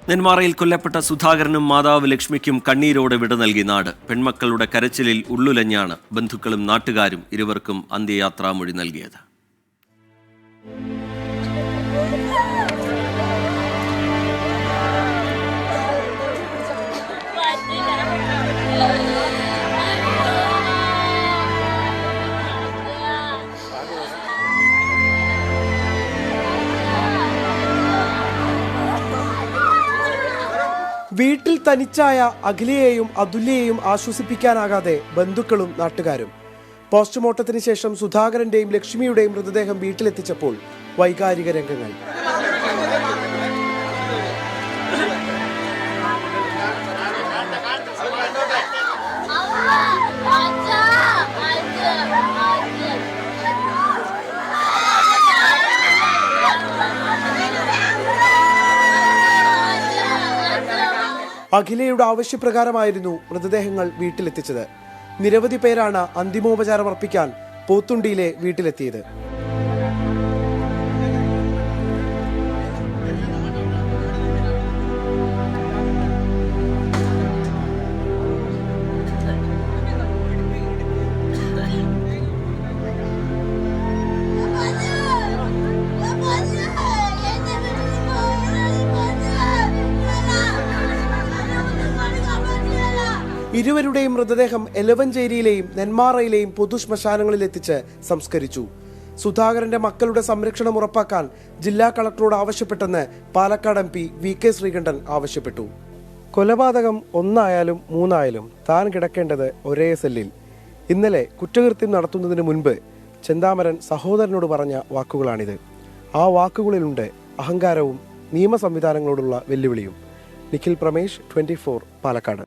നെന്മാറയിൽ കൊല്ലപ്പെട്ട സുധാകരനും മാതാവ് ലക്ഷ്മിക്കും കണ്ണീരോടെ വിട നൽകി നാട്. പെൺമക്കളുടെ കരച്ചിലിൽ ഉള്ളുലഞ്ഞാണ് ബന്ധുക്കളും നാട്ടുകാരും ഇരുവർക്കും അന്ത്യയാത്രാമൊഴി നൽകിയത്. വീട്ടിൽ തനിച്ചായ അഖിലയെയും അതുല്യയെയും ആശ്വസിപ്പിക്കാനാകാതെ ബന്ധുക്കളും നാട്ടുകാരും. പോസ്റ്റ്മോർട്ടത്തിന് ശേഷം സുധാകരന്റെയും ലക്ഷ്മിയുടെയും മൃതദേഹം വീട്ടിലെത്തിച്ചപ്പോൾ വൈകാരിക രംഗങ്ങൾ. അഖിലയുടെ ആവശ്യപ്രകാരമായിരുന്നു മൃതദേഹങ്ങൾ വീട്ടിലെത്തിച്ചത്. നിരവധി പേരാണ് അന്തിമോപചാരം അർപ്പിക്കാൻ പോത്തുണ്ടിയിലെ വീട്ടിലെത്തിയത്. ഇരുവരുടെയും മൃതദേഹം എലവഞ്ചേരിയിലെയും നെന്മാറയിലെയും പൊതുശ്മശാനങ്ങളിൽ എത്തിച്ച് സംസ്കരിച്ചു. സുധാകരന്റെ മക്കളുടെ സംരക്ഷണം ഉറപ്പാക്കാൻ ജില്ലാ കളക്ടറോട് ആവശ്യപ്പെട്ടെന്ന് പാലക്കാട് MP VK ശ്രീകണ്ഠൻ ആവശ്യപ്പെട്ടു. കൊലപാതകം 1 ആയാലും 3 ആയാലും താൻ കിടക്കേണ്ടത് ഒരേ സെല്ലിൽ. ഇന്നലെ കുറ്റകൃത്യം നടത്തുന്നതിന് മുൻപ് ചെന്താമരൻ സഹോദരനോട് പറഞ്ഞ വാക്കുകളാണിത്. ആ വാക്കുകളിലുണ്ട് അഹങ്കാരവും നിയമ സംവിധാനങ്ങളോടുള്ള വെല്ലുവിളിയും. നിഖിൽ പ്രമേഷ്, 24 പാലക്കാട്.